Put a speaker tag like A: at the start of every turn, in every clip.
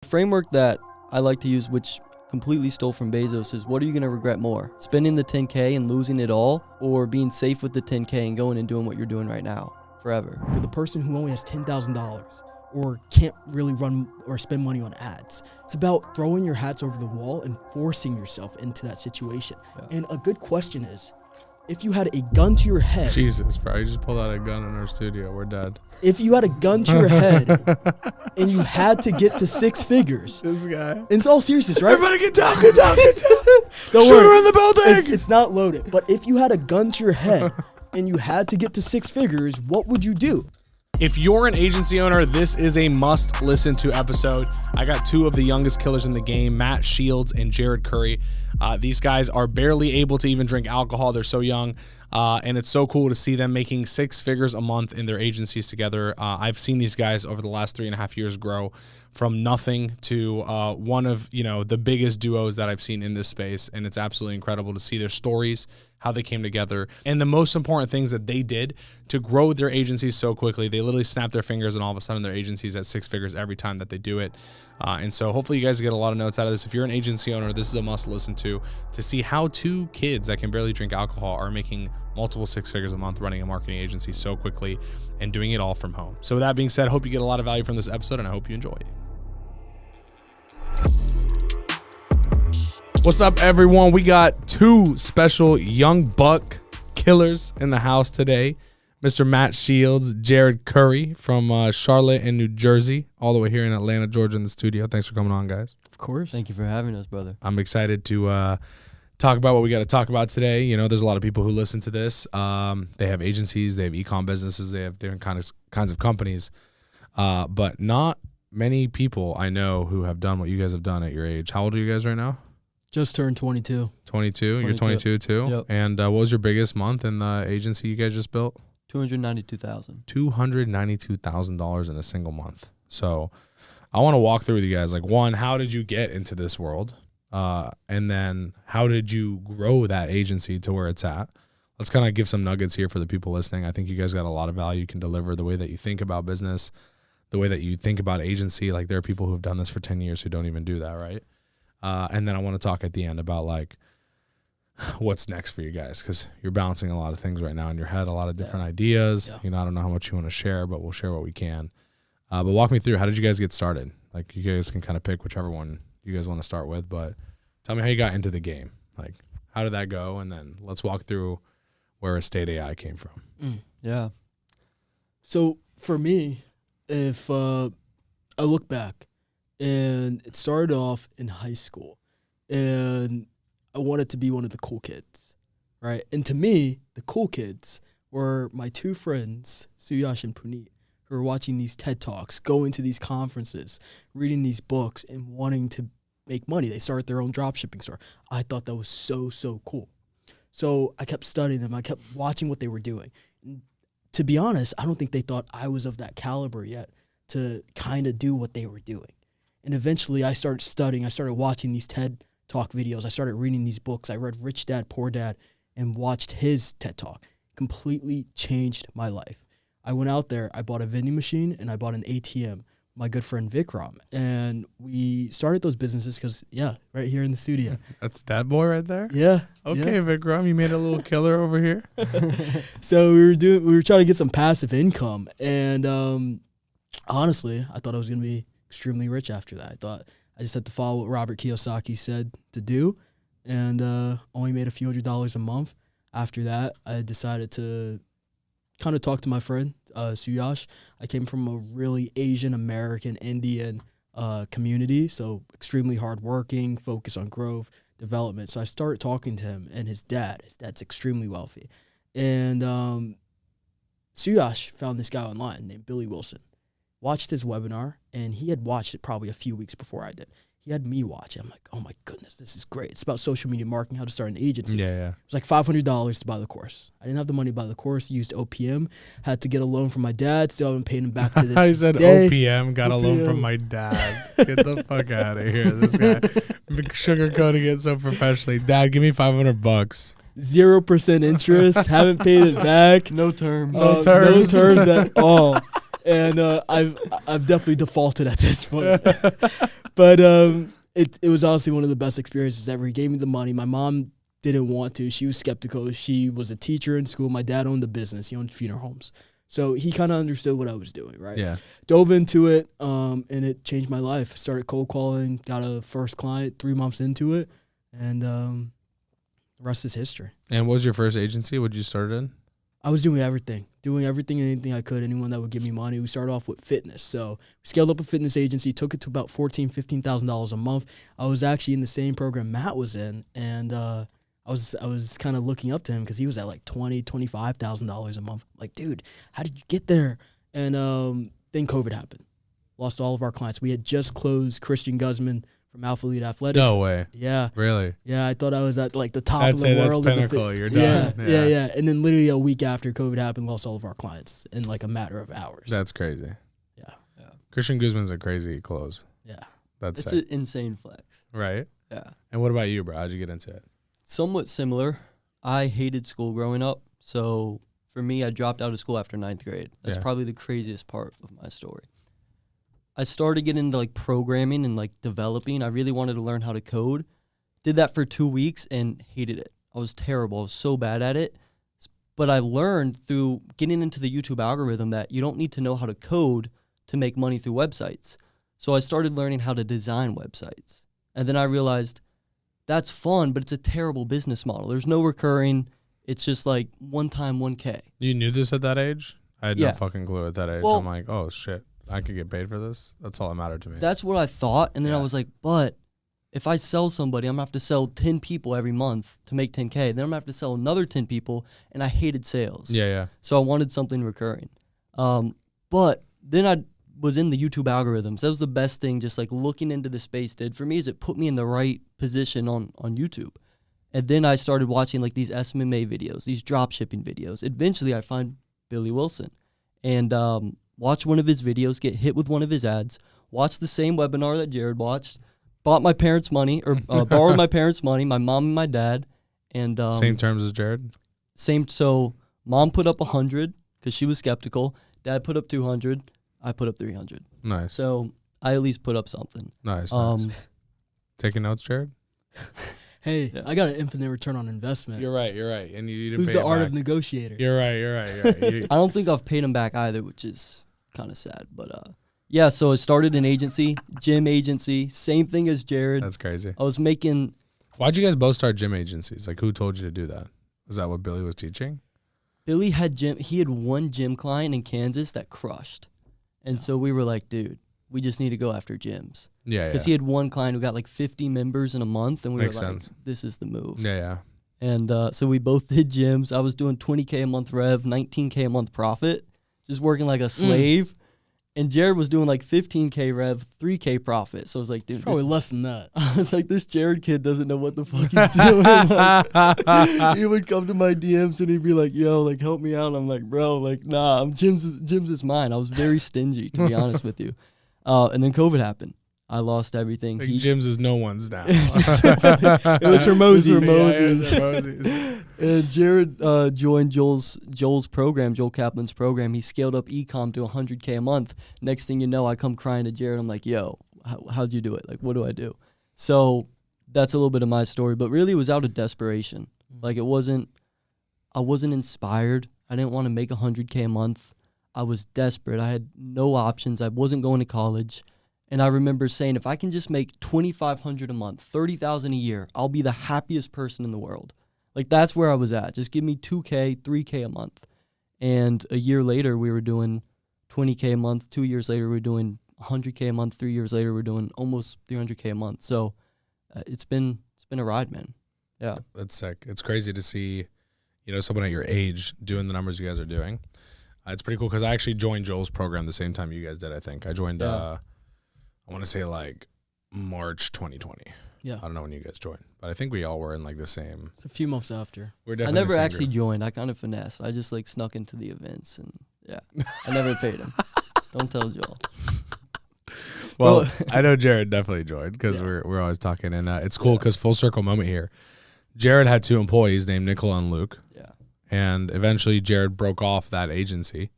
A: framework that I like to use, which completely stole from Bezos, is what are you going to regret more? Spending the 10K and losing it all, or being safe with the 10K and going and doing what you're doing right now forever?
B: For the person who only has $10,000 or can't really run or spend money on ads, it's about throwing your hats over the wall and forcing yourself into that situation. Yeah. And a good question is, if you had a gun to your head.
C: Jesus, bro, you just pulled out a gun in our studio. We're dead.
B: If you had a gun to your head and you had to get to 6 figures.
C: This guy.
B: And it's all seriousness, right?
C: Everybody get down, get down, get down.
B: Don't
C: Shooter
B: worry.
C: in the building.
B: It's not loaded. But if you had a gun to your head and you had to get to 6 figures, what would you do?
C: If you're an agency owner, this is a must listen to episode. I got 2 of the youngest killers in the game, Matt Shields and Jared Curry. These guys are barely able to even drink alcohol. They're so young. And it's so cool to see them making 6 figures a month in their agencies together. I've seen these guys over the last 3.5 years grow from nothing to one of the biggest duos that I've seen in this space. And it's absolutely incredible to see their stories, how they came together, and the most important things that they did to grow their agencies so quickly. They literally snapped their fingers and all of a sudden their agency's at 6 figures every time that they do it. And so hopefully you guys get a lot of notes out of this. If you're an agency owner, this is a must listen to see how 2 kids that can barely drink alcohol are making multiple 6 figures a month running a marketing agency so quickly and doing it all from home. So with that being said, I hope you get a lot of value from this episode and I hope you enjoy it. What's up, everyone? We got 2 special young buck killers in the house today. Mr. Matt Shields, Jared Curry from Charlotte and New Jersey, all the way here in Atlanta, Georgia in the studio. Thanks for coming on, guys.
B: Of course.
A: Thank you for having us, brother.
C: I'm excited to talk about what we got to talk about today. There's a lot of people who listen to this. They have agencies, they have e-com businesses, they have different kinds of companies, but not many people I know who have done what you guys have done at your age. How old are you guys right now?
B: Just turned 22.
C: 22? You're 22 too?
A: Yep.
C: And what was your biggest month in the agency you guys just built?
A: $292,000.
C: $292,000 in a single month. So I want to walk through with you guys. Like, one, how did you get into this world? And then how did you grow that agency to where it's at? Let's kind of give some nuggets here for the people listening. I think you guys got a lot of value you can deliver, the way that you think about business, the way that you think about agency. Like, there are people who have done this for 10 years who don't even do that, right? And then I want to talk at the end about like what's next for you guys, because you're balancing a lot of things right now in your head, a lot of different ideas. Yeah. I don't know how much you want to share, but we'll share what we can. But walk me through, how did you guys get started? Like, you guys can kind of pick whichever one you guys want to start with, but tell me how you got into the game. Like, how did that go? And then let's walk through where Estate AI came from.
A: Yeah.
B: So for me, if I look back, and it started off in high school, and I wanted to be one of the cool kids, right? And to me, the cool kids were my 2 friends, Suyash and Puneet, who were watching these TED Talks, going to these conferences, reading these books, and wanting to make money. They started their own dropshipping store. I thought that was so, so cool. So I kept studying them. I kept watching what they were doing. And to be honest, I don't think they thought I was of that caliber yet to kind of do what they were doing. And eventually I started studying. I started watching these TED Talk videos. I started reading these books. I read Rich Dad, Poor Dad and watched his TED Talk. Completely changed my life. I went out there, I bought a vending machine, and I bought an ATM. My good friend Vikram. And we started those businesses because, right here in the studio.
C: That's that boy right there?
B: Yeah.
C: Okay,
B: yeah.
C: Vikram, you made a little killer over here.
B: So we were trying to get some passive income. And honestly, I thought I was going to be extremely rich after that. I thought I just had to follow what Robert Kiyosaki said to do, and only made a few $100s a month. After that, I decided to kind of talk to my friend, Suyash. I came from a really Asian American Indian community, so extremely hardworking, focused on growth, development. So I started talking to him and his dad's extremely wealthy. And Suyash found this guy online named Billy Wilson. Watched his webinar, and he had watched it probably a few weeks before I did. He had me watch it. I'm like, oh my goodness, this is great. It's about social media marketing, how to start an agency.
C: Yeah.
B: It was like $500 to buy the course. I didn't have the money to buy the course. Used OPM. Had to get a loan from my dad. Still haven't paid him back to this
C: I said
B: day.
C: OPM, got a loan from my dad. Get the fuck out of here. This guy sugarcoating it so professionally. Dad, give me $500.
B: 0% interest. Haven't paid it back.
A: No terms.
B: No terms at all. and I've definitely defaulted at this point. But it was honestly one of the best experiences ever. He gave me the money. My mom didn't want to. She was skeptical. She was a teacher in school. My dad owned the business. He owned funeral homes. So he kind of understood what I was doing, right?
C: Yeah.
B: Dove into it, and it changed my life. Started cold calling, got a first client 3 months into it, and the rest is history.
C: And what was your first agency? What did you start in?
B: I was doing everything and anything I could, anyone that would give me money. We started off with fitness. So we scaled up a fitness agency, took it to about $14,000, $15,000 a month. I was actually in the same program Matt was in, and I was kind of looking up to him because he was at like $20,000, $25,000 a month. Like, dude, how did you get there? And then COVID happened. Lost all of our clients. We had just closed Christian Guzman from Alpha Elite Athletics.
C: No way.
B: Yeah.
C: Really?
B: Yeah, I thought I was at like the top
C: I'd
B: of
C: say
B: the
C: that's
B: world.
C: pinnacle. You're done.
B: Yeah. And then literally a week after COVID happened, lost all of our clients in like a matter of hours.
C: That's crazy.
B: Yeah.
C: Christian Guzman's a crazy close.
B: Yeah.
C: That's
A: It's
C: sick.
A: an insane flex.
C: Right?
A: Yeah.
C: And what about you, bro? How'd you get into it?
A: Somewhat similar. I hated school growing up. So for me, I dropped out of school after 9th grade. That's probably the craziest part of my story. I started getting into like programming and like developing. I really wanted to learn how to code. Did that for 2 weeks and hated it. I was terrible. I was so bad at it. But I learned through getting into the YouTube algorithm that you don't need to know how to code to make money through websites. So I started learning how to design websites. And then I realized that's fun, but it's a terrible business model. There's no recurring. It's just like one time, 1K.
C: You knew this at that age? I had no
A: Yeah.
C: fucking clue at that age.
A: Well,
C: I'm like, oh, shit. I could get paid for this? That's all that mattered to me.
A: That's what I thought. And then I
C: Yeah.
A: was like, but if I sell somebody, I'm going to have to sell 10 people every month to make 10K. Then I'm going to have to sell another 10 people. And I hated sales.
C: Yeah.
A: So I wanted something recurring. But then I was in the YouTube algorithms. That was the best thing, just like looking into the space did for me, is it put me in the right position on YouTube. And then I started watching like these SMMA videos, these drop shipping videos. Eventually I find Billy Wilson and watch one of his videos, get hit with one of his ads, watch the same webinar that Jared watched, bought my parents' money, or borrowed my parents' money, my mom and my dad. And
C: Same terms as Jared?
A: So mom put up 100 because she was skeptical. Dad put up 200. I put up 300.
C: Nice.
A: So I at least put up something.
C: Nice. Taking notes, Jared?
B: Hey,
A: Yeah.
B: I got an infinite return on investment.
C: You're right. And you didn't
B: Who's
C: pay
B: the
C: it
B: art
C: back.
B: of negotiator?
C: You're right.
A: I don't think I've paid him back either, which is kind of sad. But yeah, so I started an agency, gym agency, same thing as Jared.
C: That's crazy.
A: I was making.
C: Why'd you guys both start gym agencies? Like, who told you to do that? Was that what Billy was teaching?
A: Billy had gym. He had one gym client in Kansas that crushed, and so we were like, dude, we just need to go after gyms.
C: Yeah.
A: Because he had one client who got like 50 members in a month, and we
C: Makes
A: were like,
C: sense.
A: this is the move.
C: Yeah.
A: And so we both did gyms. I was doing 20K a month rev, 19K a month profit, just working like a slave. And Jared was doing like 15K rev, 3K profit. So I was like, dude,
B: Probably less than that.
A: I was like, this Jared kid doesn't know what the fuck he's doing. Like, he would come to my DMs and he'd be like, yo, like, help me out. I'm like, bro, like, nah, gyms is mine. I was very stingy, to be honest with you. And then COVID happened. I lost everything.
C: Like, gyms is no one's now.
B: It was Hermosis.
A: And Jared joined Joel's program, Joel Kaplan's program. He scaled up e-com to 100K a month. Next thing you know, I come crying to Jared. I'm like, yo, how'd you do it? Like, what do I do? So that's a little bit of my story. But really, it was out of desperation. Like, I wasn't inspired. I didn't want to make 100K a month. I was desperate. I had no options. I wasn't going to college. And I remember saying, if I can just make $2,500 a month, $30,000 a year, I'll be the happiest person in the world. Like, that's where I was at. Just give me 2K, 3K a month. And a year later, we were doing 20K a month. 2 years later, we were doing 100K a month. 3 years later, we're doing almost 300K a month. So it's been a ride, man. Yeah.
C: That's sick. It's crazy to see, someone at your age doing the numbers you guys are doing. It's pretty cool because I actually joined Joel's program the same time you guys did, I think. I joined, I want to say like March 2020.
B: Yeah.
C: I don't know when you guys joined, but I think we all were in like the same.
B: It's a few months after.
C: We're
A: I
C: definitely
A: never
C: the same
A: actually
C: group.
A: joined. I kind of finessed. I just like snuck into the events and I never paid him. Don't tell Joel.
C: Well, I know Jared definitely joined because
A: Yeah.
C: we're always talking, and it's cool because full circle moment here. Jared had 2 employees named Nicola and Luke.
A: Yeah.
C: And eventually Jared broke off that agency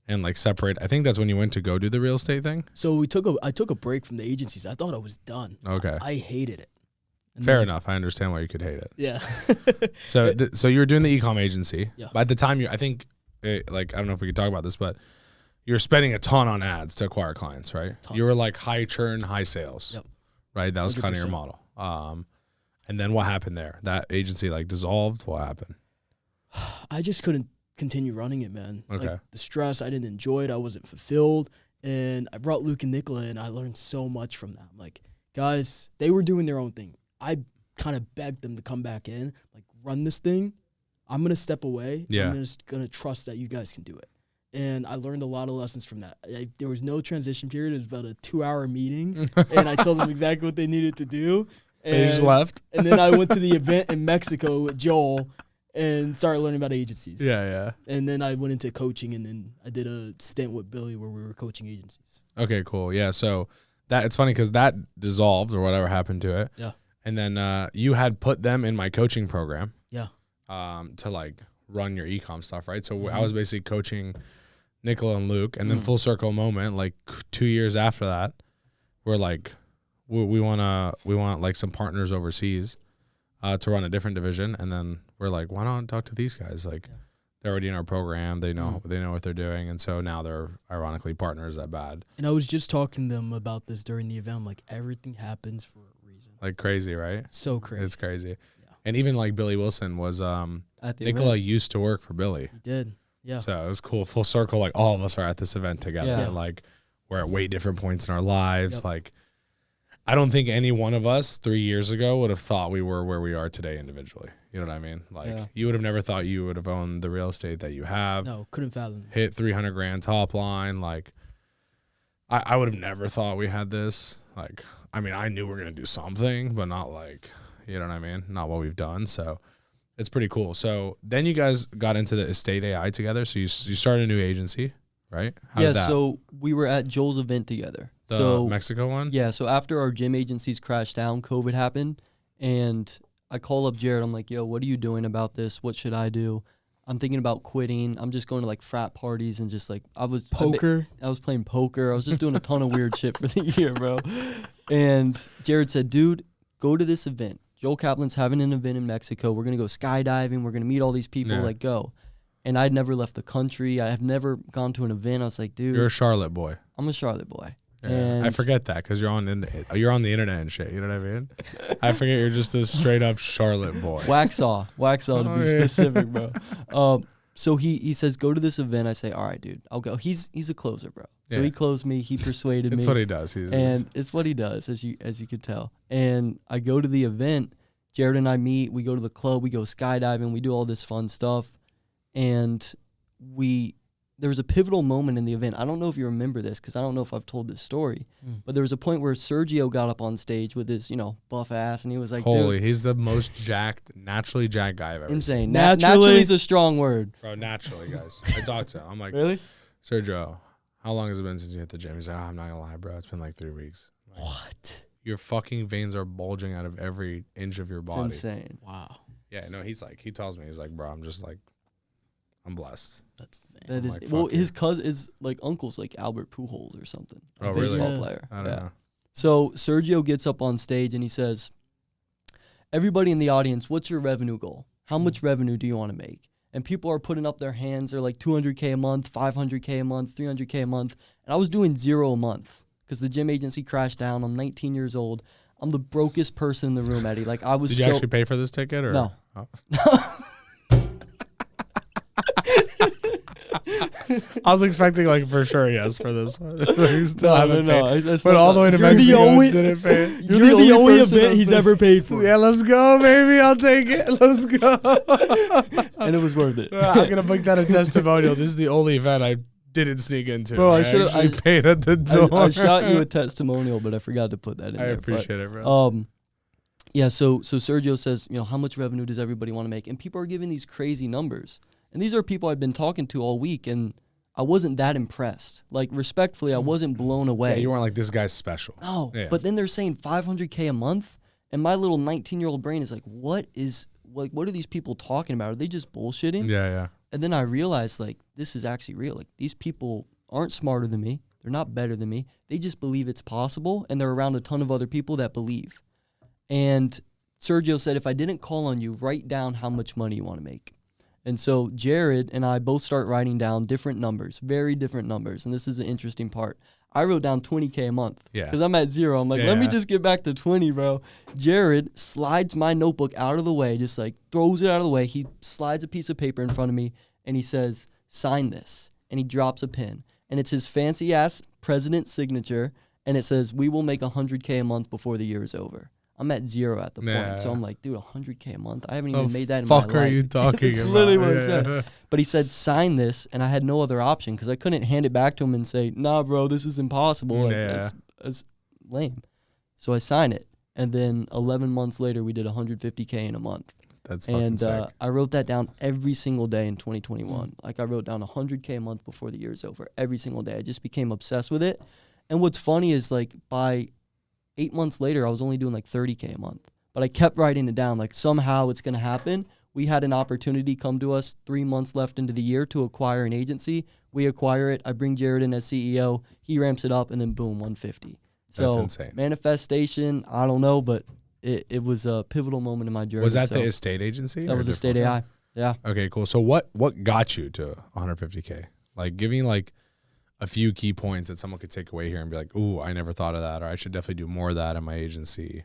C: and like separate. I think that's when you went to go do the real estate thing.
B: So I took a break from the agencies. I thought I was done.
C: Okay.
B: I hated it. And
C: Fair
B: then-
C: enough. I understand why you could hate it.
B: Yeah.
C: So so you were doing the e-com agency.
B: Yeah.
C: By the time I think, like, I don't know if we could talk about this, but you're spending a ton on ads to acquire clients, right?
B: Ton.
C: You were like high churn, high sales.
B: Yep.
C: Right? That was kind of your
B: 100%.
C: model. And then what happened there? That agency like dissolved? What happened?
B: I just couldn't continue running it, man.
C: Okay.
B: Like, the stress, I didn't enjoy it. I wasn't fulfilled. And I brought Luke and Nicola in. I learned so much from them. Like, guys, they were doing their own thing. I kind of begged them to come back in, like, run this thing. I'm going to step away.
C: Yeah.
B: I'm just going to trust that you guys can do it. And I learned a lot of lessons from that. There was no transition period. It was about a 2-hour meeting. And I told them exactly what they needed to do. And,
C: They just left?
B: And then I went to the event in Mexico with Joel and started learning about agencies.
C: Yeah.
B: And then I went into coaching, and then I did a stint with Billy where we were coaching agencies.
C: Okay, cool. Yeah, so that it's funny because that dissolved or whatever happened to it.
B: Yeah.
C: And then you had put them in my coaching program.
B: Yeah.
C: To like run your e-com stuff, right? So
B: Mm-hmm.
C: I was basically coaching Nicola and Luke, and then full circle moment, like 2 years after that, we're like, we want like some partners overseas to run a different division, and then we're like, why not talk to these guys? Like, they're already in our program, they know what they're doing, and so now they're ironically partners at Bad.
B: And I was just talking to them about this during the event. I'm like, everything happens for a reason.
C: Like crazy, right?
B: So crazy.
C: It's crazy.
B: Yeah.
C: And even like Billy Wilson was
A: At the
C: Nicola
A: event.
C: used to work for Billy.
B: He did. Yeah.
C: So it was cool. Full circle, like all of us are at this event together.
A: Yeah.
C: Like we're at way different points in our lives.
B: Yep.
C: Like I don't think any one of us 3 years ago would have thought we were where we are today individually. You know what I mean? Like you would have never thought you would have owned the real estate that you have.
B: No, couldn't fathom it.
C: Hit 300 grand top line. Like I would have never thought we had this. Like, I mean, I knew we were going to do something, but not like, you know what I mean? Not what we've done. So it's pretty cool. So then you guys got into the estate AI together. So you started a new agency, right? How
A: Yeah,
C: did that?
A: so we were at Joel's event together.
C: The
A: so
C: Mexico one?
A: yeah, so after our gym agencies crashed down, COVID happened, and I call up Jared. I'm like, yo, what are you doing about this? What should I do? I'm thinking about quitting. I'm just going to like frat parties and just like I was
B: Poker.
A: I was playing poker. I was just doing a ton of weird shit for the year, bro. And Jared said, dude, go to this event. Joel Kaplan's having an event in Mexico. We're going to go skydiving. We're going to meet all these people.
C: Yeah.
A: Like, go. And I'd never left the country. I have never gone to an event. I was like, dude,
C: You're a Charlotte boy.
A: I'm a Charlotte boy.
C: Yeah.
A: And
C: I forget that because you're on the internet and shit. You know what I mean? I forget you're just a straight up Charlotte boy.
A: Waxhaw to be
C: yeah.
A: specific, bro. So he says, go to this event. I say, all right, dude, I'll go. He's a closer, bro. So
C: Yeah.
A: he closed me. He persuaded me.
C: It's what he does.
A: And it's what he does, as you could tell. And I go to the event. Jared and I meet. We go to the club. We go skydiving. We do all this fun stuff. And there was a pivotal moment in the event. I don't know if you remember this because I don't know if I've told this story. But there was a point where Sergio got up on stage with his, buff ass, and he was like,
C: holy,
A: dude,
C: he's the most naturally jacked guy I've ever seen.
A: insane.
B: Naturally-
A: Naturally is a strong word.
C: Bro, naturally, guys. I talked to him. I'm like,
A: Really?
C: Sergio, how long has it been since you hit the gym? He's like, I'm not gonna lie, bro. It's been like 3 weeks. Like,
B: What?
C: your fucking veins are bulging out of every inch of your
A: It's
C: body.
A: insane.
B: Wow.
C: Yeah, no, he tells me, he's like, bro, I'm blessed.
B: That's insane.
A: That
C: I'm
A: is
C: like,
A: well.
C: fuck you.
A: His cousin is like uncle's like Albert Pujols or something.
C: Oh,
A: A
C: really?
A: baseball
B: Yeah.
A: player.
C: I don't
A: Yeah.
C: know.
A: So Sergio gets up on stage and he says, everybody in the audience, what's your revenue goal? How much revenue do you want to make? And people are putting up their hands. They're like 200K a month, 500K a month, 300K a month. And I was doing 0 a month because the gym agency crashed down. I'm 19 years old. I'm the brokest person in the room, Eddie. Like I was
C: Did you actually pay for this ticket or
A: No.
C: Oh. I was expecting like for sure yes for this one. You still haven't paid.
A: That's
C: Went
A: not
C: all the way to
B: You're the
C: Mexico and
B: only-
C: didn't pay it.
B: You're the only
A: person
B: event
A: I've
B: he's
A: been-
B: ever paid for.
C: Yeah, let's go, baby. I'll take it. Let's go.
A: And it was worth it.
C: I'm gonna make that a testimonial. This is the only event I didn't sneak into.
A: Bro, I should've-
C: actually paid at the door.
A: I shot you a testimonial, but I forgot to put that in
C: I
A: there.
C: appreciate it, bro.
A: Yeah, so Sergio says, how much revenue does everybody want to make? And people are giving these crazy numbers. And these are people I've been talking to all week, and I wasn't that impressed. Like, respectfully, I wasn't blown away.
C: Yeah, you weren't like, this guy's special.
A: No,
C: Yeah.
A: but then they're saying 500K a month, and my little 19-year-old brain is like, what are these people talking about? Are they just bullshitting?
C: Yeah, yeah.
A: then I realized, like, this is actually real. Like, these people aren't smarter than me. They're not better than me. They just believe it's possible, and they're around a ton of other people that believe. And Sergio said, if I didn't call on you, write down how much money you want to make. And so Jared and I both start writing down different numbers, very different numbers. And this is the interesting part. I wrote down $20K a month because I'm at 0. I'm like, let me just get back to 20, bro. Jared slides my notebook out of the way, just like throws it out of the way. He slides a piece of paper in front of me, and he says, sign this. And he drops a pen. And it's his fancy-ass president's signature, and it says, we will make $100K a month before the year is over. I'm at 0 at the point. So I'm like, dude, $100K a month? I haven't even made that in my life.
C: Fuck are you talking
A: It's
C: about?
A: literally what it said. But he said, sign this, and I had no other option because I couldn't hand it back to him and say, nah, bro, this is impossible. Like, that's lame. So I signed it, and then 11 months later, we did $150K in a month.
C: That's fucking sick.
A: I wrote that down every single day in 2021. Like, I wrote down $100K a month before the year's over, every single day. I just became obsessed with it. And what's funny is, like, by 8 months later, I was only doing like $30K a month. But I kept writing it down, like somehow it's going to happen. We had an opportunity come to us 3 months left into the year to acquire an agency. We acquire it. I bring Jared in as CEO. He ramps it up, and then boom, 150. So
C: that's insane.
A: Manifestation, I don't know, but it was a pivotal moment in my journey.
C: Was that the estate agency?
A: That was Estate AI. Yeah.
C: Okay, cool. So what got you to 150K? Like, give me like a few key points that someone could take away here and be like, ooh, I never thought of that, or I should definitely do more of that in my agency.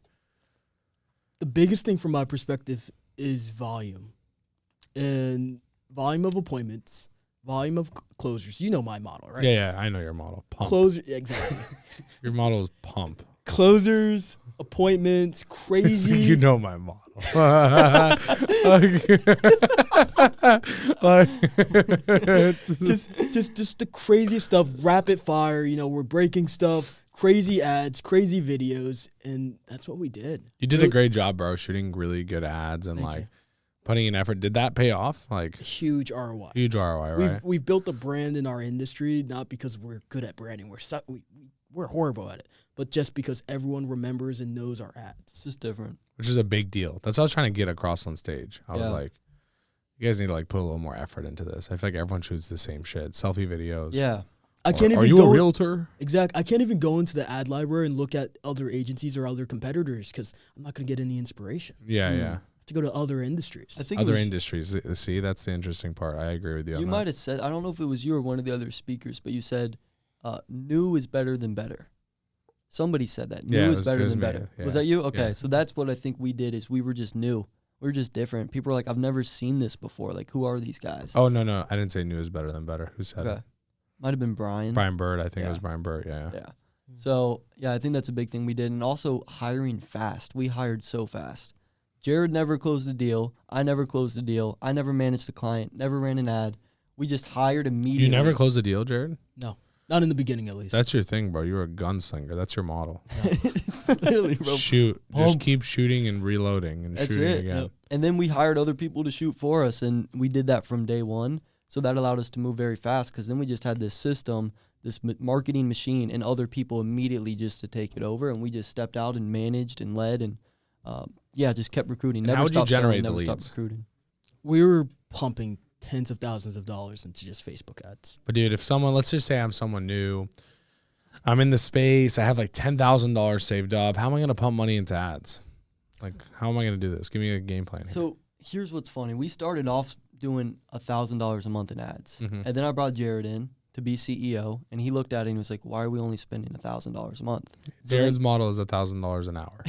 B: The biggest thing from my perspective is volume. And volume of appointments, volume of closers. You know my model, right?
C: Yeah, I know your model. Pump.
B: Exactly.
C: Your model is pump.
B: Closers, appointments, crazy.
C: You know my model.
B: just the craziest stuff, rapid fire. You know, we're breaking stuff. Crazy ads, crazy videos, and that's what we did.
C: You did a great job, bro, shooting really good ads and like putting in effort. Did that pay off? Like
B: huge ROI.
C: Huge ROI, right?
B: We've built a brand in our industry, not because we're good at branding. We're horrible at it, but just because everyone remembers and knows our ads.
A: It's just different.
C: Which is a big deal. That's what I was trying to get across on stage. I was like, you guys need to like put a little more effort into this. I feel like everyone shoots the same shit. Selfie videos.
A: Yeah.
C: Are you a realtor?
B: Exactly. I can't even go into the ad library and look at other agencies or other competitors because I'm not going to get any inspiration.
C: Yeah.
B: I have to go to other industries.
A: I think
C: other industries. See, that's the interesting part. I agree with you.
A: You might have said, I don't know if it was you or one of the other speakers, but you said new is better than better. Somebody said that. New is better than better. Yeah. Was that you? Okay. Yeah. So that's what I think we did is we were just new. We were just different. People were like, I've never seen this before. Like, who are these guys?
C: Oh, no. I didn't say new is better than better. Who said it?
A: Might have been Brian.
C: Brian Bird. I think it was Brian Bird. Yeah.
A: So, I think that's a big thing we did. And also hiring fast. We hired so fast. Jared never closed a deal. I never closed a deal. I never managed a client. Never ran an ad. We just hired immediately.
C: You never closed a deal, Jared?
B: No. Not in the beginning, at least.
C: That's your thing, bro. You're a gunslinger. That's your model.
A: It's literally, bro.
C: Shoot. Just keep shooting and reloading and shooting again.
A: Yep. And then we hired other people to shoot for us, and we did that from day one. So that allowed us to move very fast because then we just had this system, this marketing machine, and other people immediately just to take it over. And we just stepped out and managed and led and, just kept recruiting.
C: Never stopped selling, never stopped
A: recruiting.
B: We were pumping tens of thousands of dollars into just Facebook ads.
C: But dude, if someone, let's just say I'm someone new, I'm in the space, I have like $10,000 saved up, how am I going to pump money into ads? Like, how am I going to do this? Give me a game plan here.
A: So here's what's funny. We started off doing $1,000 a month in ads. And then I brought Jared in to be CEO, and he looked at it and he was like, why are we only spending $1,000 a month?
C: Jared's model is $1,000 an hour.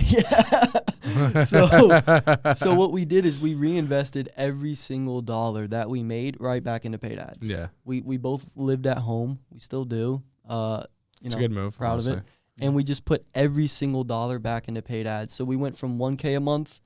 A: So what we did is we reinvested every single dollar that we made right back into paid ads.
C: Yeah.
A: We both lived at home. We still do.
C: It's a good move.
A: Proud of it. And we just put every single dollar back into paid ads. So we went from $1K a month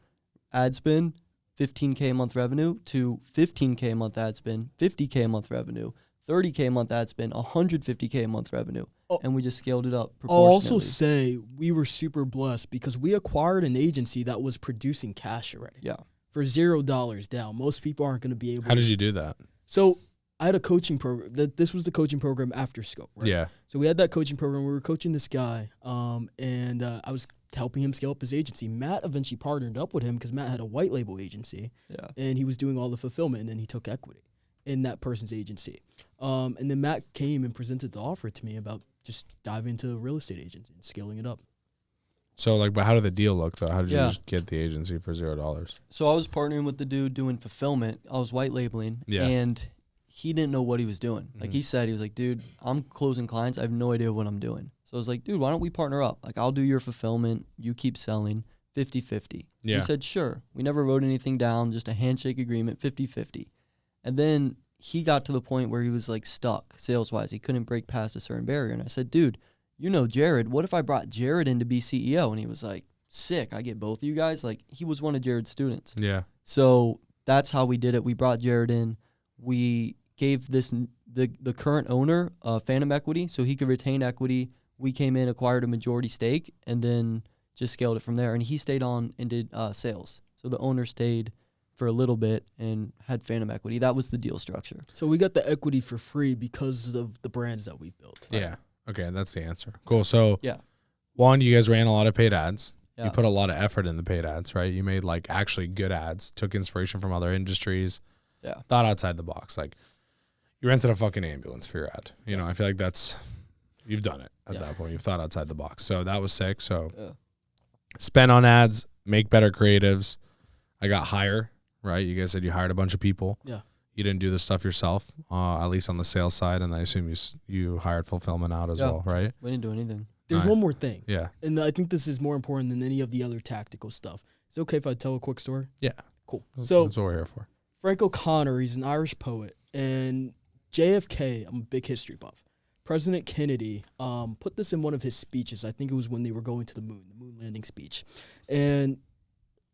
A: ad spend, $15K a month revenue, to $15K a month ad spend, $50K a month revenue, $30K a month ad spend, $150K a month revenue. And we just scaled it up proportionally.
B: I'll also say we were super blessed because we acquired an agency that was producing cash already.
A: Yeah.
B: For $0 down. Most people aren't going to be able to.
C: How did you do that?
B: So I had a coaching program. This was the coaching program after Scope, right?
C: Yeah.
B: So we had that coaching program. We were coaching this guy, and I was helping him scale up his agency. Matt eventually partnered up with him because Matt had a white label agency, and he was doing all the fulfillment, and then he took equity. in that person's agency. And then Matt came and presented the offer to me about just diving into real estate agency and scaling it up.
C: So, like, but how did the deal look, though? How did you
A: Yeah.
C: just get the agency for $0?
A: So I was partnering with the dude doing fulfillment. I was white labeling,
C: Yeah.
A: and he didn't know what he was doing. Like he said, he was like, dude, I'm closing clients. I have no idea what I'm doing. So I was like, dude, why don't we partner up? Like, I'll do your fulfillment. You keep selling 50-50.
C: Yeah.
A: He said, sure. We never wrote anything down, just a handshake agreement, 50-50. And then he got to the point where he was like stuck sales-wise. He couldn't break past a certain barrier. And I said, dude, you know Jared. What if I brought Jared in to be CEO? And he was like, sick. I get both of you guys. Like, he was one of Jared's students.
C: Yeah.
A: So that's how we did it. We brought Jared in. We gave the current owner phantom equity so he could retain equity. We came in, acquired a majority stake, and then just scaled it from there. And he stayed on and did sales. So the owner stayed for a little bit and had phantom equity. That was the deal structure.
B: So we got the equity for free because of the brands that we've built.
C: Yeah. Okay, that's the answer. Cool. So,
A: Yeah.
C: one, you guys ran a lot of paid ads.
A: Yeah.
C: You put a lot of effort in the paid ads, right? You made, like, actually good ads, took inspiration from other industries,
A: Yeah.
C: thought outside the box. Like, you rented a fucking ambulance for your ad. You know, I feel like you've done it at that point. You've thought outside the box. So that was sick. So spend on ads, make better creatives. I got hire, right? You guys said you hired a bunch of people.
B: Yeah.
C: You didn't do the stuff yourself, at least on the sales side, and I assume you hired fulfillment out as well, right?
A: We didn't do anything.
B: There's
C: Alright.
B: one more thing.
C: Yeah.
B: And I think this is more important than any of the other tactical stuff. Is it okay if I tell a quick story?
C: Yeah.
B: Cool.
C: That's
B: So
C: what we're here for.
B: Frank O'Connor, he's an Irish poet, and JFK, I'm a big history buff. President Kennedy put this in one of his speeches. I think it was when they were going to the moon landing speech. And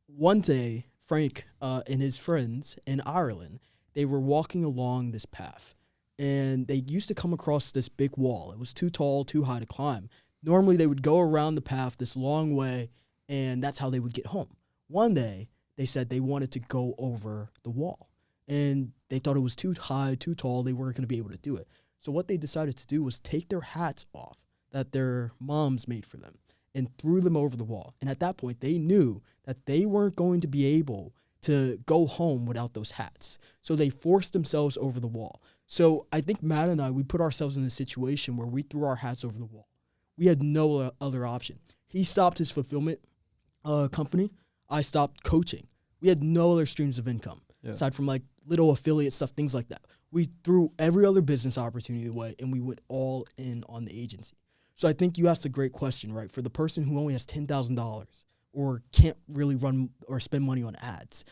B: one day, Frank and his friends in Ireland, they were walking along this path. And they used to come across this big wall. It was too tall, too high to climb. Normally, they would go around the path this long way, and that's how they would get home. One day, they said they wanted to go over the wall. And they thought it was too high, too tall. They weren't going to be able to do it. So what they decided to do was take their hats off that their moms made for them and threw them over the wall. And at that point, they knew that they weren't going to be able to go home without those hats. So they forced themselves over the wall. So I think Matt and I, we put ourselves in a situation where we threw our hats over the wall. We had no other option. He stopped his fulfillment company. I stopped coaching. We had no other streams of income aside from like little affiliate stuff, things like that. We threw every other business opportunity away, and we went all in on the agency. So I think you asked a great question, right? For the person who only has $10,000 or can't really run or spend money on ads,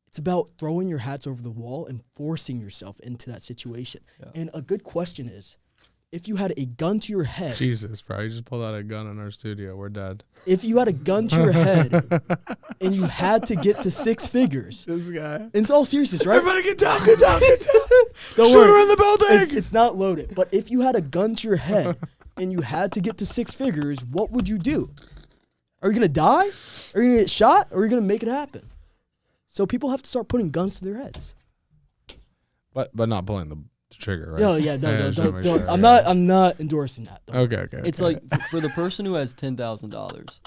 B: it's about throwing your hats over the wall and forcing yourself into that situation. Yeah. And a good question is, if you had a gun to your head.
C: Jesus, bro. You just pulled out a gun in our studio. We're dead.
B: If you had a gun to your head and you had to get to six figures.
C: This guy.
B: And it's all seriousness, right?
C: Everybody get down, get down, get down.
B: Don't
C: Shooter
B: worry.
C: in the building.
B: It's not loaded. But if you had a gun to your head and you had to get to six figures, what would you do? Are you going to die? Are you going to get shot? Or are you going to make it happen? So people have to start putting guns to their heads.
C: But not pulling the trigger, right?
B: No, don't.
C: Sure,
B: I'm not endorsing that.
C: Okay.
A: It's like for the person who has $10,000,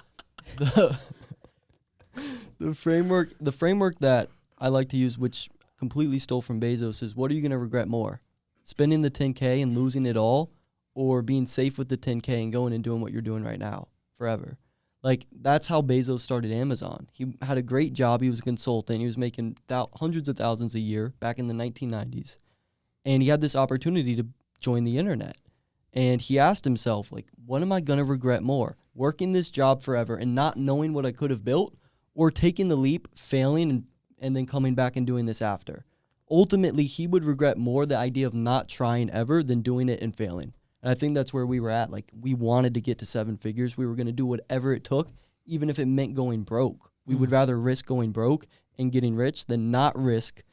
A: the framework that I like to use, which completely stole from Bezos, is what are you going to regret more? Spending the $10K and losing it all, or being safe with the $10K and going and doing what you're doing right now forever? Like, that's how Bezos started Amazon. He had a great job. He was a consultant. He was making hundreds of thousands a year back in the 1990s. And he had this opportunity to join the internet. And he asked himself, like, what am I going to regret more? Working this job forever and not knowing what I could have built, or taking the leap, failing, and then coming back and doing this after? Ultimately, he would regret more the idea of not trying ever than doing it and failing. And I think that's where we were at. Like, we wanted to get to seven figures. We were going to do whatever it took, even if it meant going broke. We would rather risk going broke and getting rich than not risk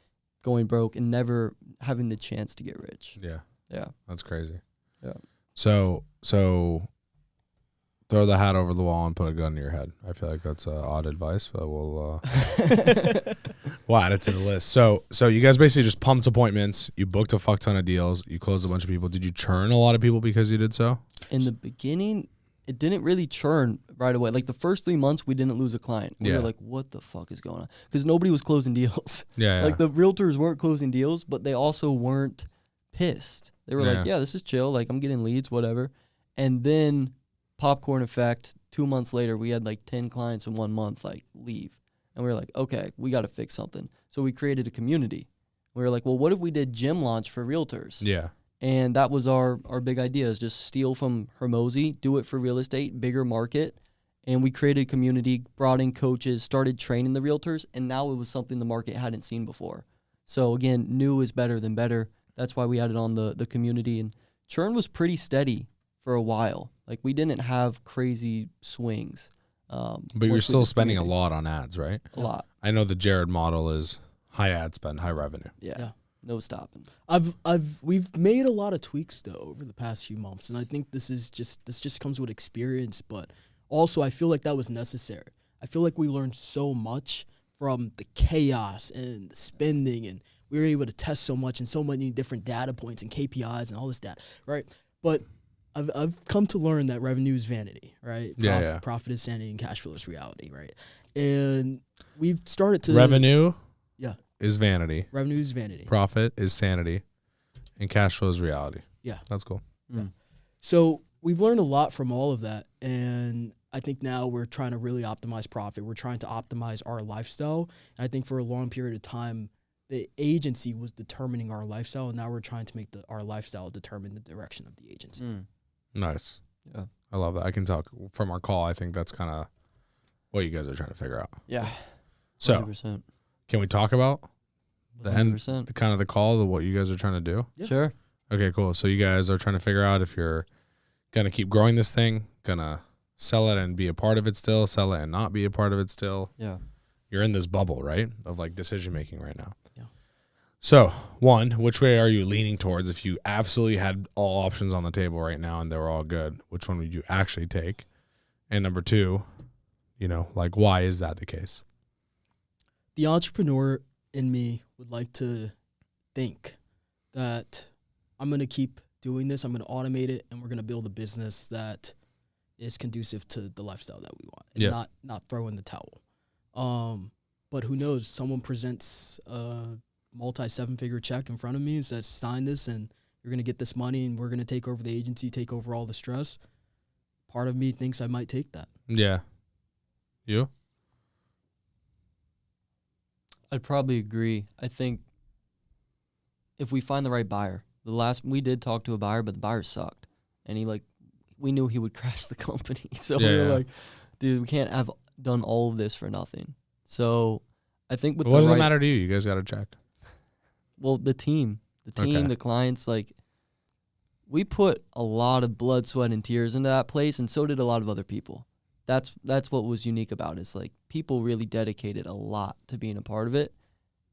A: going broke and never having the chance to get rich.
C: Yeah.
A: Yeah.
C: That's crazy.
A: Yeah.
C: So throw the hat over the wall and put a gun to your head. I feel like that's odd advice, but we'll add it to the list. So you guys basically just pumped appointments. You booked a fuck ton of deals. You closed a bunch of people. Did you churn a lot of people because you did so?
A: In the beginning, it didn't really churn right away. Like the first 3 months, we didn't lose a client. We were like, what the fuck is going on? Because nobody was closing deals.
C: Yeah.
A: Like the realtors weren't closing deals, but they also weren't pissed. They were like, yeah, this is chill. Like I'm getting leads, whatever. And then popcorn effect, 2 months later, we had like 10 clients in 1 month, like leave. And we were like, okay, we got to fix something. So we created a community. We were like, well, what if we did gym launch for realtors?
C: Yeah.
A: And that was our big idea, is just steal from Hermosi, do it for real estate, bigger market. And we created a community, brought in coaches, started training the realtors, and now it was something the market hadn't seen before. So again, new is better than better. That's why we added on the community. And churn was pretty steady for a while. Like we didn't have crazy swings.
C: But you're still spending a lot on ads, right?
A: A lot.
C: I know the Jared model is high ad spend, high revenue.
A: Yeah. No stopping.
B: We've made a lot of tweaks though over the past few months, and I think this just comes with experience, but also I feel like that was necessary. I feel like we learned so much from the chaos and the spending, and we were able to test so much and so many different data points and KPIs and all this data, right? But I've come to learn that revenue is vanity, right? Profit is sanity and cash flow is reality, right? And we've started to
C: revenue.
B: Yeah.
C: Is vanity.
B: Revenue is vanity.
C: Profit is sanity, and cash flow is reality.
B: Yeah.
C: That's cool.
B: Yeah. So we've learned a lot from all of that, and I think now we're trying to really optimize profit. We're trying to optimize our lifestyle, and I think for a long period of time, the agency was determining our lifestyle, and now we're trying to make our lifestyle determine the direction of the agency.
C: Nice.
A: Yeah.
C: I love that. I can tell from our call, I think that's kind of what you guys are trying to figure out.
A: Yeah.
C: So
A: 100%.
C: Can we talk about the
A: 100%.
C: end, kind of the call of what you guys are trying to do?
B: Yeah.
A: Sure.
C: Okay, cool. So you guys are trying to figure out if you're going to keep growing this thing, going to sell it and be a part of it still, sell it and not be a part of it still.
A: Yeah.
C: You're in this bubble, right, of like decision making right now.
B: Yeah.
C: So, one, which way are you leaning towards? If you absolutely had all options on the table right now and they were all good, which one would you actually take? And number two, like why is that the case?
B: The entrepreneur in me would like to think that I'm going to keep doing this, I'm going to automate it, and we're going to build a business that is conducive to the lifestyle that we want, and not throw in the towel. But who knows? Someone presents a multi-7-figure check in front of me and says, sign this, and you're going to get this money, and we're going to take over the agency, take over all the stress. Part of me thinks I might take that.
C: Yeah. You?
A: I'd probably agree. I think if we find the right buyer, we did talk to a buyer, but the buyer sucked. And we knew he would crash the company. So we were like, dude, we can't have done all of this for nothing. So I think with
C: what does it matter to you? You guys got to check.
A: Well, the team, the clients, we put a lot of blood, sweat, and tears into that place, and so did a lot of other people. That's what was unique about it. It's people really dedicated a lot to being a part of it,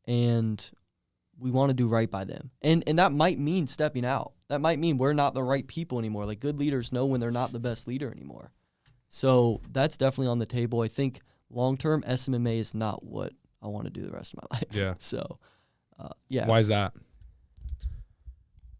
A: and we want to do right by them. And that might mean stepping out. That might mean we're not the right people anymore. Good leaders know when they're not the best leader anymore. So that's definitely on the table. I think long-term SMMA is not what I want to do the rest of my life.
C: Yeah.
A: So, yeah.
C: Why is that?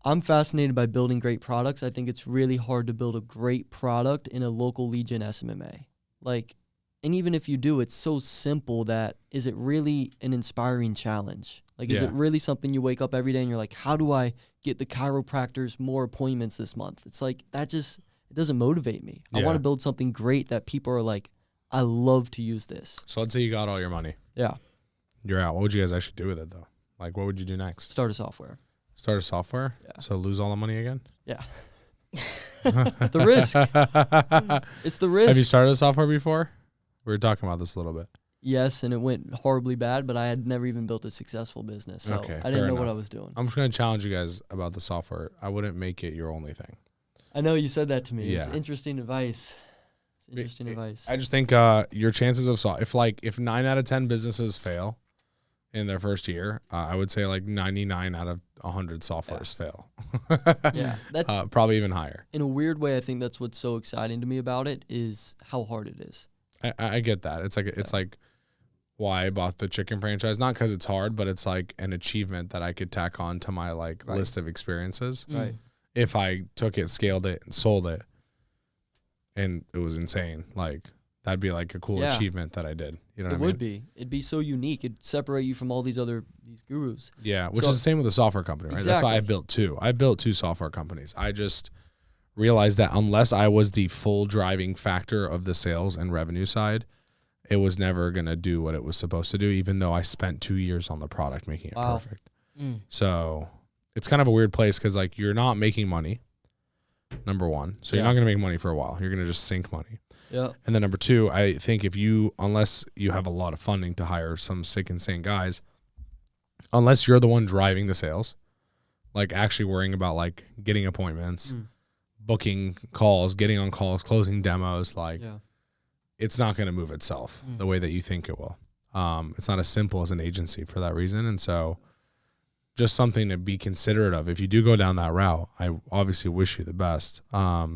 A: I'm fascinated by building great products. I think it's really hard to build a great product in a local legion SMMA. And even if you do, it's so simple that is it really an inspiring challenge? Is it really something you wake up every day and you're like, how do I get the chiropractors more appointments this month? It's it doesn't motivate me.
C: Yeah.
A: I want to build something great that people are like, I love to use this.
C: So let's say you got all your money.
A: Yeah.
C: You're out. What would you guys actually do with it, though? What would you do next?
A: Start a software.
C: Start a software?
A: Yeah.
C: So lose all the money again?
A: Yeah. The risk. It's the risk.
C: Have you started a software before? We were talking about this a little bit.
A: Yes, and it went horribly bad, but I had never even built a successful business, so
C: Okay,
A: I didn't know
C: fair
A: what I
C: enough.
A: was doing.
C: I'm just going to challenge you guys about the software. I wouldn't make it your only thing.
A: I know you said that to me.
C: Yeah.
A: It's interesting advice. Advice.
C: I just think your chances of if 9 out of 10 businesses fail in their first year, I would say 99 out of 100 softwares fail.
A: Yeah, that's
C: probably even higher.
A: in a weird way. I think that's what's so exciting to me about it is how hard it is.
C: I get that. It's like why I bought the chicken franchise, not because it's hard, but it's an achievement that I could tack on to my list of experiences.
A: Right.
C: If I took it, scaled it, and sold it, and it was insane. Like that'd be like a cool achievement that I did. You know what I mean?
A: It would be. It'd be so unique. It'd separate you from all these gurus.
C: Yeah, which is the same with a software company, right?
A: Exactly.
C: That's why I built two. I built two software companies. I just realized that unless I was the full driving factor of the sales and revenue side, it was never going to do what it was supposed to do, even though I spent 2 years on the product making it perfect. So it's kind of a weird place because like you're not making money, number one. So you're not going to make money for a while. You're going to just sink money.
A: Yeah.
C: And then number two, I think unless you have a lot of funding to hire some sick, insane guys, unless you're the one driving the sales, like actually worrying about like getting appointments, booking calls, getting on calls, closing demos, like it's not going to move itself the way that you think it will. It's not as simple as an agency for that reason. And so just something to be considerate of. If you do go down that route, I obviously wish you the best. But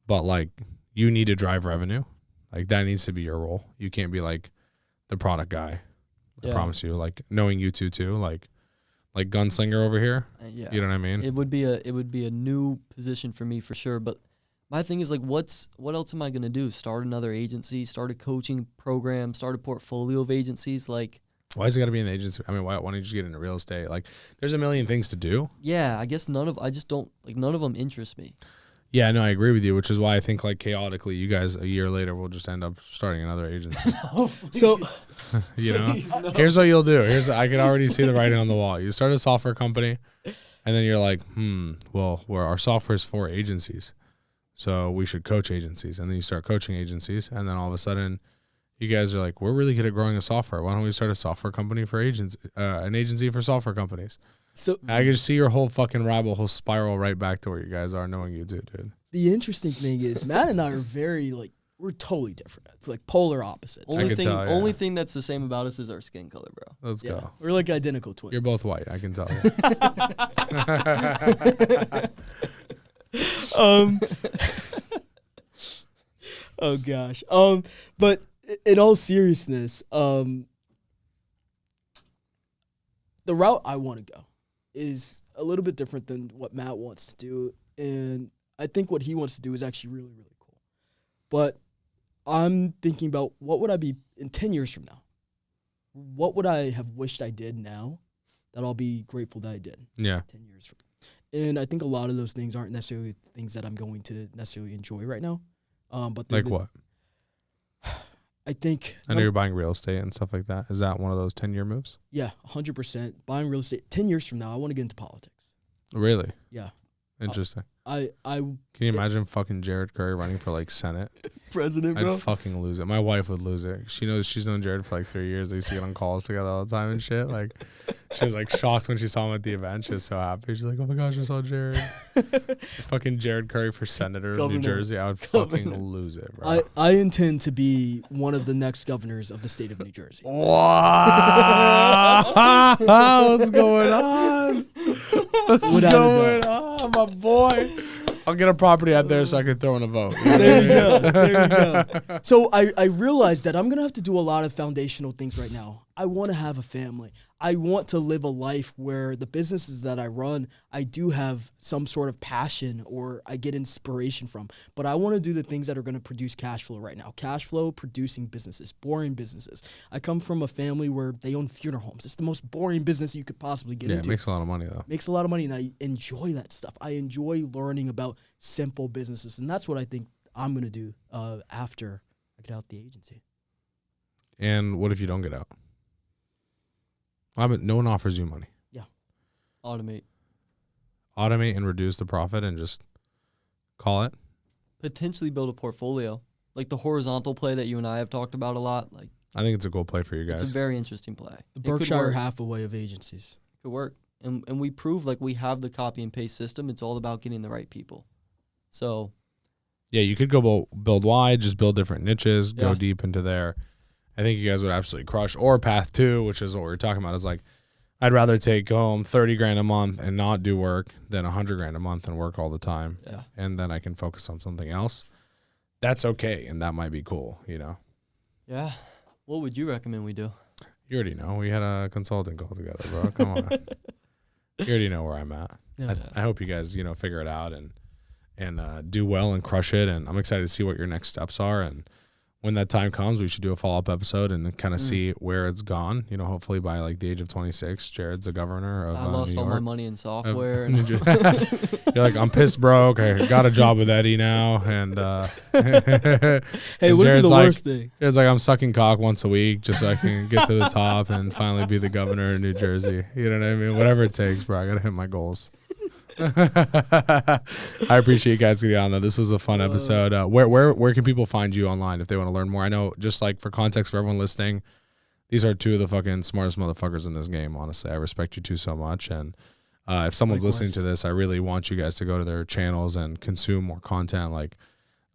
C: like you need to drive revenue. Like that needs to be your role. You can't be like the product guy. I promise you, like knowing you two too, like gunslinger over here. You know what I mean?
A: It would be a new position for me for sure. But my thing is like, what else am I gonna do? Start another agency? Start a coaching program? Start a portfolio of agencies? Like,
C: why is it got to be an agency? I mean, why don't you just get into real estate? Like, there's a million things to do.
A: Yeah, I guess none of them interest me.
C: Yeah, no, I agree with you, which is why I think like chaotically, you guys a year later will just end up starting another agency.
A: No,
B: So,
C: You know,
A: please, no.
C: here's what you'll do. I can already see the writing on the wall. You start a software company, and then you're like, well, our software is for agencies, so we should coach agencies. And then you start coaching agencies, and then all of a sudden, you guys are like, we're really good at growing a software. Why don't we start a software company for agents, an agency for software companies?
B: so
C: I can just see your whole fucking rabbit hole spiral right back to where you guys are, knowing you do, dude.
B: the interesting thing is Matt and I are very like, we're totally different. It's like polar opposites.
A: Only
C: can tell, yeah.
A: only thing that's the same about us is our skin color, bro.
C: Let's go.
B: We're like identical twins.
C: You're both white, I can tell you.
B: Oh gosh. But in all seriousness, the route I want to go is a little bit different than what Matt wants to do, and I think what he wants to do is actually really, really cool. But I'm thinking about what would I be in 10 years from now? What would I have wished I did now that I'll be grateful that I did?
C: Yeah.
B: 10 years from now. And I think a lot of those things aren't necessarily things that I'm going to necessarily enjoy right now. But
C: Like what?
B: I think
C: I know you're buying real estate and stuff like that. Is that one of those 10-year moves?
B: Yeah, 100%. Buying real estate. 10 years from now, I want to get into politics.
C: Really?
B: Yeah.
C: Interesting.
B: I
C: Can you imagine fucking Jared Curry running for like Senate?
A: President, bro.
C: I'd fucking lose it. My wife would lose it. She's known Jared for like 3 years. They used to get on calls together all the time and shit. Like, she was like shocked when she saw him at the event. She was so happy. She's like, "Oh my gosh, I saw Jared." Fucking Jared Curry for senator of New
A: Governor.
C: Jersey. I would fucking lose it, bro.
B: I intend to be one of the next governors of the state of New Jersey.
C: Wow! What's going on? What's
B: Without a
C: going on, my boy? I'll get a property out there so I can throw in a vote.
B: There you go. There you go. So I realized that I'm going to have to do a lot of foundational things right now. I want to have a family. I want to live a life where the businesses that I run, I do have some sort of passion or I get inspiration from. But I want to do the things that are going to produce cash flow right now. Cash flow, producing businesses, boring businesses. I come from a family where they own funeral homes. It's the most boring business you could possibly get into.
C: It makes a lot of money, though.
B: Makes a lot of money, and I enjoy that stuff. I enjoy learning about simple businesses, and that's what I think I'm going to do after I get out the agency.
C: And what if you don't get out? No one offers you money.
B: Yeah.
A: Automate.
C: Automate and reduce the profit and just call it.
A: Potentially build a portfolio. Like the horizontal play that you and I have talked about a lot. Like,
C: I think it's a cool play for you guys.
A: it's a very interesting play.
B: The
A: It could
B: Berkshire
A: work.
B: Hathaway of agencies.
A: It could work. And we prove like we have the copy and paste system. It's all about getting the right people. So
C: Yeah, you could go build wide, just build different niches, go
A: Yeah.
C: deep into there. I think you guys would absolutely crush. Or path 2, which is what we're talking about, is like, I'd rather take home 30 grand a month and not do work than 100 grand a month and work all the time.
A: yeah.
C: And then I can focus on something else. That's okay, and that might be cool, you know.
A: Yeah. What would you recommend we do?
C: You already know. We had a consulting call together, bro. Come on. You already know where I'm at.
B: Yeah.
C: I hope you guys, figure it out. And and do well and crush it. And I'm excited to see what your next steps are. And when that time comes, we should do a follow-up episode and kind of see where it's gone. You know, hopefully by like the age of 26, Jared's the governor of
A: I lost
C: New
A: all
C: York.
A: my money in software.
C: You're like, I'm pissed broke. I got a job with Eddie now. And
B: Hey, what would be the worst thing?
C: Jared's like, I'm sucking cock once a week just so I can get to the top and finally be the governor of New Jersey. You know what I mean? Whatever it takes, bro. I got to hit my goals. I appreciate you guys getting on though. This was a fun episode. Where can people find you online if they want to learn more? I know, just like for context for everyone listening, these are two of the fucking smartest motherfuckers in this game. Honestly, I respect you two so much. And if someone's listening to this, I really want you guys to go to their channels and consume more content. Like,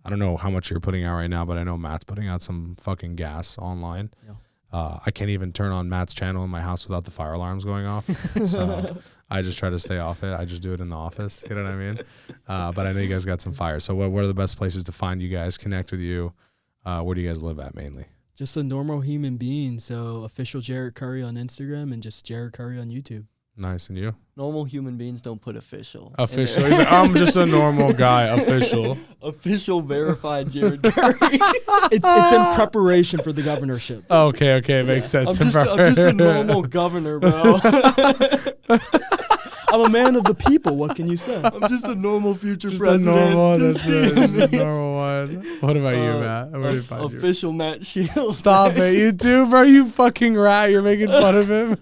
C: I don't know how much you're putting out right now, but I know Matt's putting out some fucking gas online.
B: Yeah.
C: I can't even turn on Matt's channel in my house without the fire alarms going off. So I just try to stay off it. I just do it in the office. You know what I mean? But I know you guys got some fire. So what are the best places to find you guys, connect with you? Where do you guys live at mainly?
B: Just a normal human being. So official Jared Curry on Instagram and just Jared Curry on YouTube.
C: Nice. And you?
A: Normal human beings don't put official.
C: Official. He's like, I'm just a normal guy. Official.
A: Official verified Jared Curry.
B: It's in preparation for the governorship.
C: Okay. Makes sense.
A: I'm just a normal governor, bro.
B: I'm a man of the people. What can you say?
A: I'm just a normal future
C: Just
A: president.
C: a normal.
A: Just
C: That's a normal one. What about you, Matt? Where do you find you?
A: Official Matt Shields.
C: Stop it, you too, bro. You fucking rat. You're making fun of him.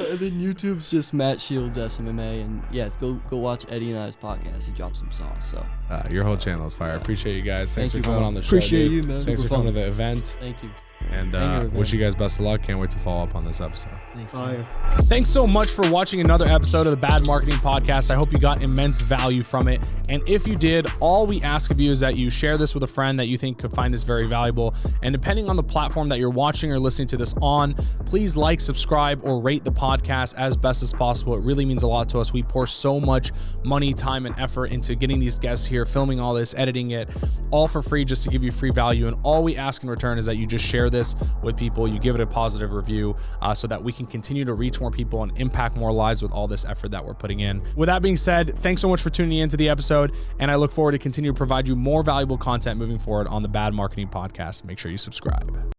A: And then YouTube's just Matt Shields SMMA, and yeah, go watch Eddie and I's podcast. He dropped some sauce. So
C: Your whole channel is fire. I appreciate you guys. Thanks
A: Thank
C: for
A: you,
C: coming
A: bro.
C: on the show.
B: Appreciate
C: dude.
B: you, man.
C: Thanks
A: Super
C: for coming
A: fun.
C: to the event.
A: thank you.
C: And
A: Thank you,
C: wish you guys best of luck. Can't wait to follow up on this episode.
B: Thanks.
A: Fire.
C: Thanks so much for watching another episode of the Bad Marketing Podcast. I hope you got immense value from it. And if you did, all we ask of you is that you share this with a friend that you think could find this very valuable. And depending on the platform that you're watching or listening to this on, please like, subscribe, or rate the podcast as best as possible. It really means a lot to us. We pour so much money, time, and effort into getting these guests here, filming all this, editing it, all for free, just to give you free value. And all we ask in return is that you just share this with people. You give it a positive review so that we can continue to reach more people and impact more lives with all this effort that we're putting in. With that being said, thanks so much for tuning into the episode, and I look forward to continue to provide you more valuable content moving forward on the Bad Marketing Podcast. Make sure you subscribe.